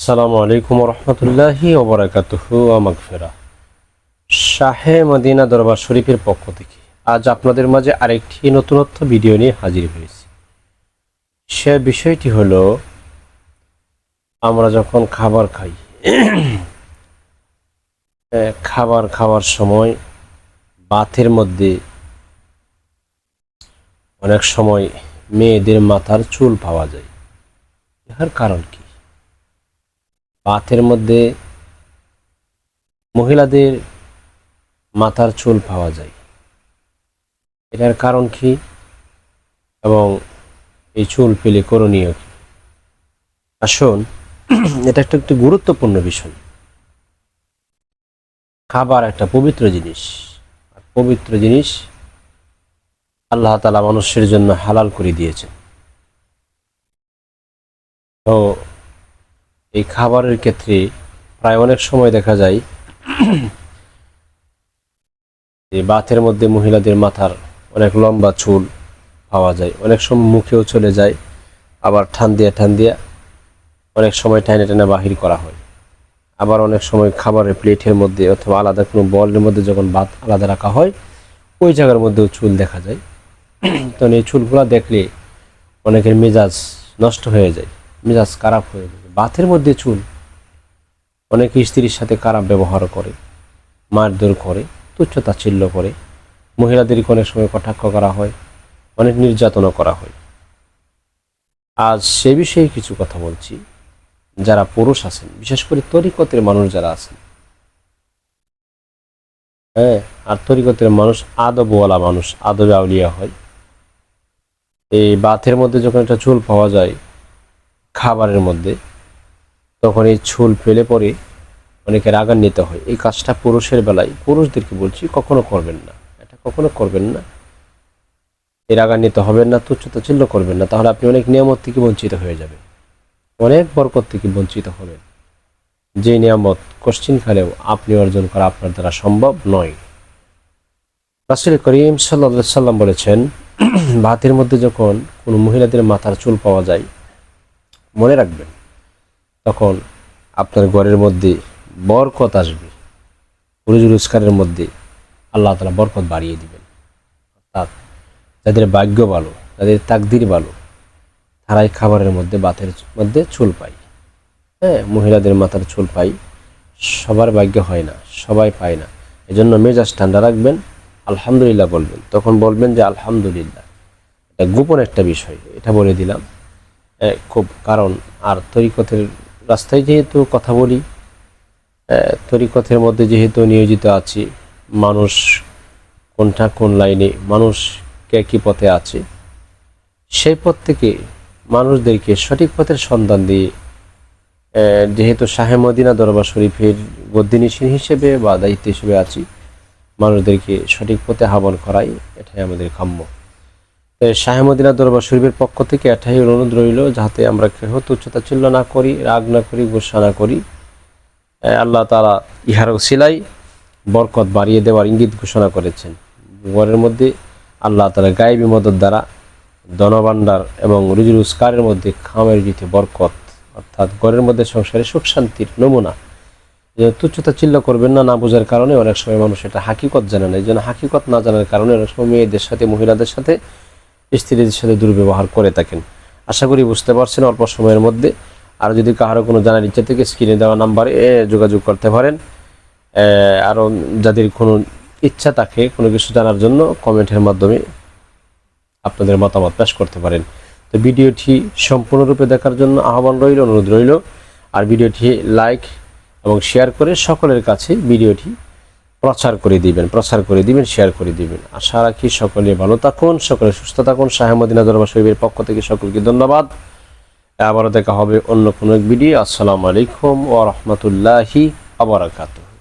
আসসালামু আলাইকুম রহমতুল্লাহি ওবরাকাতুহু ওয়া মাগফিরাহ। শাহে মদিনা দরবার শরীফের পক্ষ থেকে আজ আপনাদের মাঝে আরেকটি নতুনত্ব ভিডিও নিয়ে হাজির হয়েছি। সে বিষয়টি হলো, আমরা যখন খাবার খাই, খাবার খাওয়ার সময় বাতের মধ্যে অনেক সময় মেয়েদের মাথার চুল পাওয়া যায়। এর কারণ কি? বাতের মধ্যে মহিলাদের মাথার চুল পাওয়া যায়, এটার কারণ কি এবং এই চুল পেলে করণীয় কি? আসুন, এটা একটি গুরুত্বপূর্ণ বিষয়। খাবার একটা পবিত্র জিনিস, আর পবিত্র জিনিস আল্লাহ তাআলা মানুষের জন্য হালাল করে দিয়েছেন। তো এই খাবারের ক্ষেত্রে প্রায় অনেক সময় দেখা যায় যে বাতের মধ্যে মহিলাদের মাথার অনেক লম্বা চুল পাওয়া যায়, অনেক সময় মুখেও চলে যায়, আবার ঠান্দিয়া অনেক সময় টাইনে টাইনে বাহির করা হয়। আবার অনেক সময় খাবারের প্লেটের মধ্যে অথবা আলাদা কোনো বলের মধ্যে যখন ভাত আলাদা রাখা হয়, ওই জায়গার মধ্যেও চুল দেখা যায়। তখন এই চুলগুলো দেখলে অনেকের মেজাজ নষ্ট হয়ে যায়, মেজাজ খারাপ হয়ে যায়। বাতের মধ্যে চুল, অনেকে স্ত্রীর সাথে খারাপ ব্যবহার করে, মারধর করে, তুচ্ছ-তাচ্ছিল্য করে, মহিলাদেরকে অনেক সময় কটাক্ষ করা হয়, অনেক নির্যাতনা করা হয়। আজ সে বিষয়ে কিছু কথা বলছি। যারা পুরুষ আছেন, বিশেষ করে তরিকতের মানুষ যারা আছেন, আর তরিকতের মানুষ আদবওয়ালা মানুষ, আদবে আউলিয়া হয়। এই বাতের মধ্যে যখন একটা চুল পাওয়া যায় খাবারের মধ্যে, তখন এই চুল ফেলে পরে অনেকে রাগান্বিত হয়। এই কাজটা পুরুষের বেলায়, পুরুষদেরকে বলছি, কখনো করবেন না, এটা কখনো করবেন না। এই রাগান্বিত হবেন না, তুচ্ছ-তাচ্ছিল্য করবেন না, তাহলে আপনি অনেক নিয়ামত থেকে বঞ্চিত হয়ে যাবেন, অনেক বরকত থেকে বঞ্চিত হবেন, যে নিয়ামত কোশ্চিন কালেও আপনি অর্জন করা আপনার দ্বারা সম্ভব নয়। রাসূল করিম সাল্লাল্লাহু আলাইহি সাল্লাম বলেছেন, ভাতের মধ্যে যখন কোনো মহিলাদের মাথার চুল পাওয়া যায়, মনে রাখবেন তখন আপনার ঘরের মধ্যে বরকত আসবে, রুজি রোজগারের মধ্যে আল্লাহ তাআলা বরকত বাড়িয়ে দিবেন। অর্থাৎ যাদের ভাগ্য ভালো, যাদের তাকদির ভালো, তারাই খাবারের মধ্যে বাতের মধ্যে চুল পায়। মহিলাদের মাথার চুল পাই, সবার ভাগ্য হয় না, সবাই পায় না। এজন্য মেজাজ ঠান্ডা রাখবেন, আলহামদুলিল্লাহ বলবেন। তখন বলবেন যে আলহামদুলিল্লাহ, এটা গোপন একটা বিষয়, এটা বলে দিলাম খুব। কারণ আর তরিকতের রাস্তায় যেহেতু কথা বলি, তরিকতের মধ্যে যেহেতু নিয়োজিত আছি, মানুষ কোনটা কোন লাইনে, মানুষ কে কী পথে আছে, সেই পথ থেকে মানুষদেরকে সঠিক পথের সন্ধান দিয়ে, যেহেতু শাহে মদিনা দরবার শরীফের গদ্দিনীশীন হিসেবে বা দায়িত্ব হিসেবে আছি, মানুষদেরকে সঠিক পথে আহ্বান করাই, এটাই আমাদের কাম্য। শাহে মদিনা দরবার শরীফের পক্ষ থেকে এটাই অনুরোধ রইল, যাতে আমরা কেহ তুচ্ছ-তাচ্ছিল্য না করি, রাগ না করি, গুসা না করি। আল্লাহ তাআলা ইহার ওসিলায় বরকত বাড়িয়ে দেওয়ার ইঙ্গিত ঘোষণা করেছেন। ঘরের মধ্যে আল্লাহ তাআলা গায়েবী মদদ দ্বারা ধনভাণ্ডার এবং রুজি রোজগারের মধ্যে খামের জিতে বরকত, অর্থাৎ ঘরের মধ্যে সংসারে সুখ শান্তির নমুনা। যে তুচ্ছ-তাচ্ছিল্য করবেন না, না বোঝার কারণে অনেক সময় মানুষ এটা হাকিকত জানে না। এই জন্য হাকিকত না জানার কারণে অনেক সময় মেয়েদের সাথে, মহিলাদের সাথে, স্ত্রীদের সাথে দুর্ব্যবহার করে থাকেন। আশা করি বুঝতে পারছেন অল্প সময়ের মধ্যে। আর যদি কারো কোনো জানার ইচ্ছা থেকে স্ক্রিনে দেওয়া নাম্বারে যোগাযোগ করতে পারেন। আরও যাদের কোনো ইচ্ছা থাকে কোনো কিছু জানার জন্য, কমেন্টের মাধ্যমে আপনাদের মতামত পেশ করতে পারেন। তো ভিডিওটি সম্পূর্ণরূপে দেখার জন্য আহ্বান রইল, অনুরোধ রইল। আর ভিডিওটি লাইক এবং শেয়ার করে সকলের কাছে ভিডিওটি প্রচার করে দিবেন, শেয়ার করে দিবেন। আশা রাখি সকলে ভালো থাকুন, সকলে সুস্থ থাকুন। শাহে মদিনা দরবার শরীফের পক্ষ থেকে সকলকে ধন্যবাদ। আবারও দেখা হবে অন্য কোনো এক ভিডিও। আসসালামু আলাইকুম ওয়া রাহমাতুল্লাহি ওয়া বারাকাতুহু।